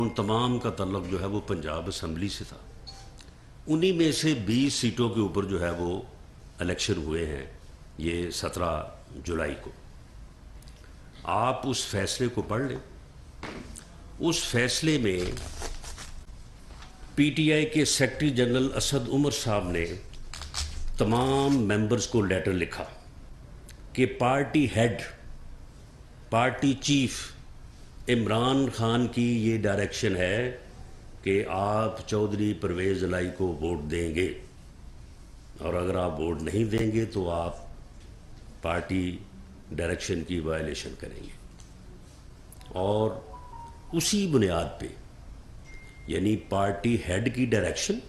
ان تمام کا تعلق جو ہے وہ پنجاب اسمبلی سے تھا. انہی میں سے 20 سیٹوں کے اوپر جو ہے وہ الیکشن ہوئے ہیں یہ 17 جولائی کو. آپ اس فیصلے کو پڑھ لیں. اس فیصلے میں پی ٹی آئی کے سیکرٹری جنرل اسد عمر صاحب نے تمام ممبرز کو لیٹر لکھا کہ party head, party chief Imran Khan کی یہ ڈائریکشن ہے کہ آپ چودھری پرویز الہی کو ووٹ دیں گے، اور اگر آپ ووٹ نہیں دیں گے تو آپ پارٹی ڈائریکشن کی وائلیشن کریں گے. اور اسی بنیاد پہ یعنی پارٹی ہیڈ کی ڈائریکشن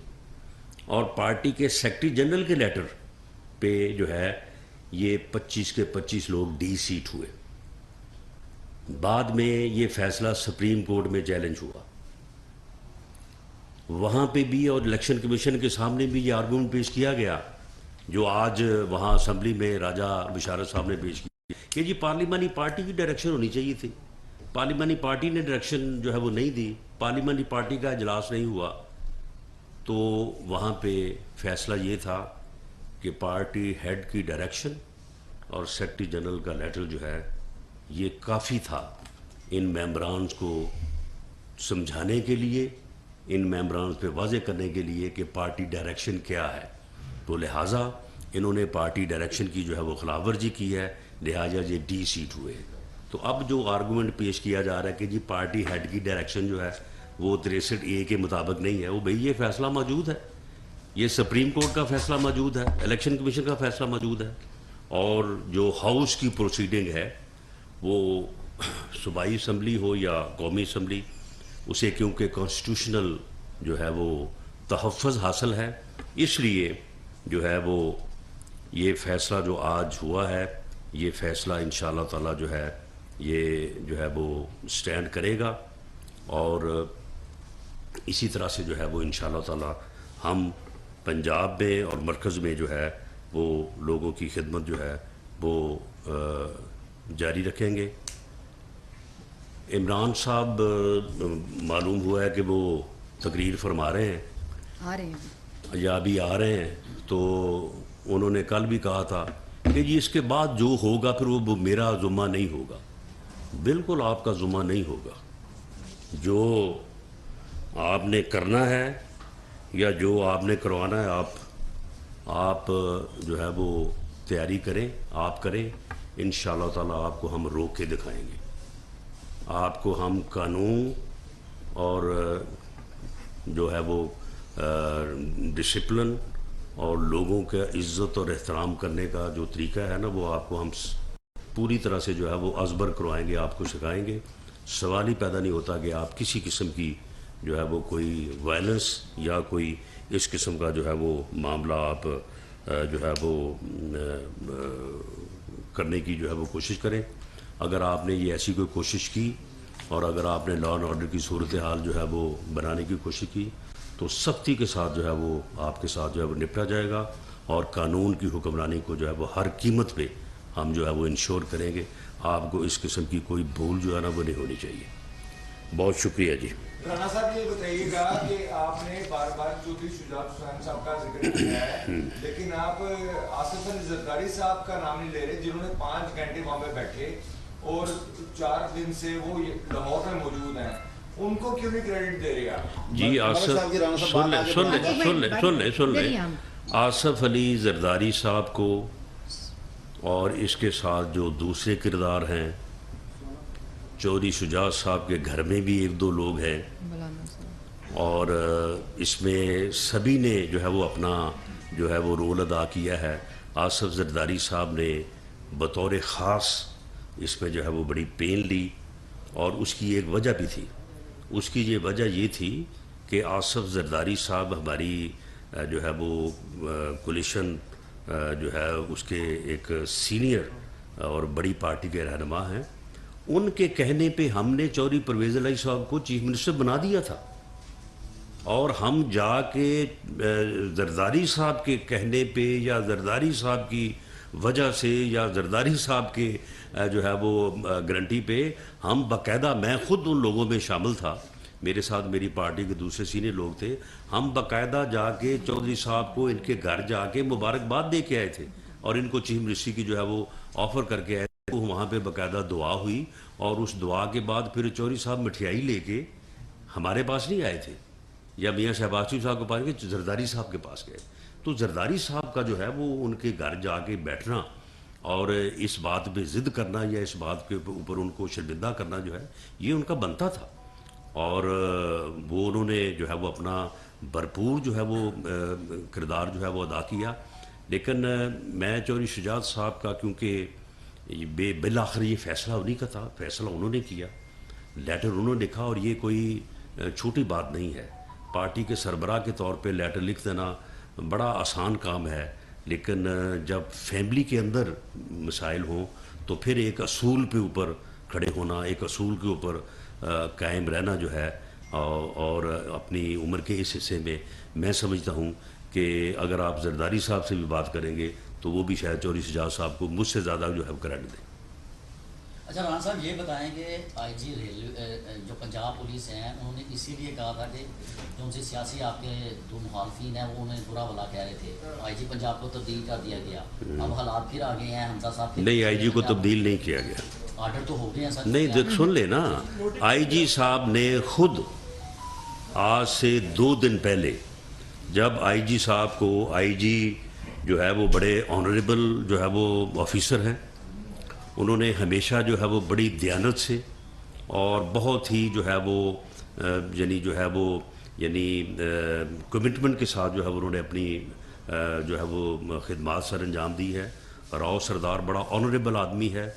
اور پارٹی کے سیکرٹری جنرل کے لیٹر پہ جو ہے یہ 25 کے 25 لوگ ڈی سیٹ ہوئے. بعد میں یہ فیصلہ سپریم کورٹ میں چیلنج ہوا، وہاں پہ بھی اور الیکشن کمیشن کے سامنے بھی یہ آرگومنٹ پیش کیا گیا جو آج وہاں اسمبلی میں راجہ بشارت صاحب نے پیش کیا کہ جی پارلیمانی پارٹی کی ڈائریکشن ہونی چاہیے تھی. پارلیمانی پارٹی نے ڈائریکشن جو ہے وہ نہیں دی، پارلیمانی پارٹی کا اجلاس نہیں ہوا. تو وہاں پہ فیصلہ یہ تھا کہ پارٹی ہیڈ کی ڈائریکشن اور سیکرٹری جنرل کا لیٹر جو ہے یہ کافی تھا ان ممبرانز کو سمجھانے کے لیے، ان ممبرانز پہ واضح کرنے کے لیے کہ پارٹی ڈائریکشن کیا ہے. تو لہٰذا انہوں نے پارٹی ڈائریکشن کی جو ہے وہ خلاف ورزی کی ہے، لہٰذا یہ ڈی سیٹ ہوئے. تو اب جو آرگومنٹ پیش کیا جا رہا ہے کہ جی پارٹی ہیڈ کی ڈائریکشن جو ہے وہ 63A کے مطابق نہیں ہے، وہ بھئی یہ فیصلہ موجود ہے، یہ سپریم کورٹ کا فیصلہ موجود ہے، الیکشن کمیشن کا فیصلہ موجود ہے، اور جو ہاؤس کی پروسیڈنگ ہے وہ صوبائی اسمبلی ہو یا قومی اسمبلی، اسے کیونکہ کانسٹیٹیوشنل جو ہے وہ تحفظ حاصل ہے، اس لیے جو ہے وہ یہ فیصلہ جو آج ہوا ہے یہ فیصلہ انشاءاللہ تعالی جو ہے یہ جو ہے وہ سٹینڈ کرے گا. اور اسی طرح سے جو ہے وہ انشاءاللہ تعالی ہم پنجاب میں اور مرکز میں جو ہے وہ لوگوں کی خدمت جو ہے وہ جاری رکھیں گے. عمران صاحب معلوم ہوا ہے کہ وہ تقریر فرما رہے ہیں یا ابھی آ رہے ہیں، تو انہوں نے کل بھی کہا تھا کہ جی اس کے بعد جو ہوگا پھر وہ میرا ذمہ نہیں ہوگا. بالکل آپ کا ذمہ نہیں ہوگا. جو آپ نے کرنا ہے یا جو آپ نے کروانا ہے آپ جو ہے وہ تیاری کریں، آپ کریں. انشاءاللہ تعالی آپ کو ہم روک کے دکھائیں گے، آپ کو ہم قانون اور جو ہے وہ ڈسپلن اور لوگوں کا عزت اور احترام کرنے کا جو طریقہ ہے نا وہ آپ کو ہم پوری طرح سے جو ہے وہ ازبر کروائیں گے، آپ کو سکھائیں گے. سوال ہی پیدا نہیں ہوتا کہ آپ کسی قسم کی جو ہے وہ کوئی وائلنس یا کوئی اس قسم کا جو ہے وہ معاملہ آپ جو ہے وہ کرنے کی جو ہے وہ کوشش کریں. اگر آپ نے یہ ایسی کوئی کوشش کی اور اگر آپ نے لا اینڈ آرڈر کی صورتحال جو ہے وہ بنانے کی کوشش کی تو سختی کے ساتھ جو ہے وہ آپ کے ساتھ جو ہے وہ نپٹا جائے گا، اور قانون کی حکمرانی کو جو ہے وہ ہر قیمت پہ ہم جو ہے وہ انشور کریں گے. آپ کو اس قسم کی کوئی بھول جو ہے نا وہ نہیں ہونی چاہیے. بہت شکریہ جی. رانا صاحب یہ بتائیے گا کہ آپ نے بار بار چودھری شجاعت حسین صاحب کا ذکر کیا ہے، لیکن آپ آصف علی زرداری صاحب کا نام نہیں لے رہے جنہوں نے 5 گھنٹے وہاں پہ بیٹھے اور 4 دن سے وہ لاہور میں موجود ہیں، ان کو کیوں نہیں کریڈٹ دے رہے آپ؟ جی آصف سن لیں آصف علی زرداری صاحب کو اور اس کے ساتھ جو دوسرے کردار ہیں، چودھری شجاعت صاحب کے گھر میں بھی 1-2 لوگ ہیں، اور اس میں سبھی نے جو ہے وہ اپنا جو ہے وہ رول ادا کیا ہے. آصف زرداری صاحب نے بطور خاص اس میں جو ہے وہ بڑی پین لی، اور اس کی ایک وجہ بھی تھی. اس کی یہ وجہ یہ تھی کہ آصف زرداری صاحب ہماری جو ہے وہ کولیشن جو ہے اس کے ایک سینئر اور بڑی پارٹی کے رہنما ہیں. ان کے کہنے پہ ہم نے چودھری پرویز الہی صاحب کو چیف منسٹر بنا دیا تھا، اور ہم جا کے زرداری صاحب کے کہنے پہ یا زرداری صاحب کی وجہ سے یا زرداری صاحب کے جو ہے وہ گارنٹی پہ ہم باقاعدہ، میں خود ان لوگوں میں شامل تھا میرے ساتھ میری پارٹی کے دوسرے سینئر لوگ تھے، ہم باقاعدہ جا کے چودھری صاحب کو ان کے گھر جا کے مبارکباد دے کے آئے تھے، اور ان کو چیف منسٹری کی جو ہے وہ آفر کر کے آئے تھے. وہاں پہ باقاعدہ دعا ہوئی، اور اس دعا کے بعد پھر چودھری صاحب مٹھائی لے کے ہمارے پاس نہیں آئے تھے یا میاں شہباز شریف صاحب کے پاس گئے، زرداری صاحب کے پاس گئے. تو زرداری صاحب کا جو ہے وہ ان کے گھر جا کے بیٹھنا اور اس بات پہ ضد کرنا یا اس بات کے اوپر ان کو شرمندہ کرنا جو ہے یہ ان کا بنتا تھا، اور وہ انہوں نے جو ہے وہ اپنا بھرپور جو ہے وہ کردار جو ہے وہ ادا کیا. لیکن میں چودھری شجاعت صاحب کا، کیونکہ بالآخر یہ فیصلہ انہی کا تھا، فیصلہ انہوں نے کیا، لیٹر انہوں نے لکھا، اور یہ کوئی چھوٹی بات نہیں ہے. پارٹی کے سربراہ کے طور پہ لیٹر لکھ دینا بڑا آسان کام ہے، لیکن جب فیملی کے اندر مسائل ہوں تو پھر ایک اصول پہ اوپر کھڑے ہونا، ایک اصول کے اوپر قائم رہنا جو ہے، اور اپنی عمر کے اس حصے میں سمجھتا ہوں کہ اگر آپ زرداری صاحب سے بھی بات کریں گے تو وہ بھی شاید چودھری شجاعت صاحب کو مجھ سے زیادہ جو ہے کریڈٹ دیں. اچھا رانا صاحب یہ بتائیں کہ آئی جی ریلوے جو پنجاب پولیس ہیں انہوں نے اسی لیے کہا تھا کہ جو ان سے سیاسی آپ کے دو مخالفین ہیں وہ انہیں برا بھلا کہہ رہے تھے، آئی جی پنجاب کو تبدیل کر دیا گیا، اب حالات پھر آ گئے ہیں حمزہ صاحب کے. نہیں، آئی جی کو تبدیل نہیں کیا گیا. آرڈر تو ہو گئے ہیں سر. نہیں دیکھ سن لے نا، آئی جی صاحب نے خود آج سے 2 دن پہلے جب آئی جی صاحب کو، آئی جی جو ہے وہ بڑے آنریبل جو ہے وہ آفیسر ہیں، انہوں نے ہمیشہ جو ہے وہ بڑی دیانت سے اور بہت ہی جو ہے وہ یعنی کمٹمنٹ کے ساتھ جو ہے وہ انہوں نے اپنی جو ہے وہ خدمات سر انجام دی ہے. راؤ سردار بڑا آنریبل آدمی ہے،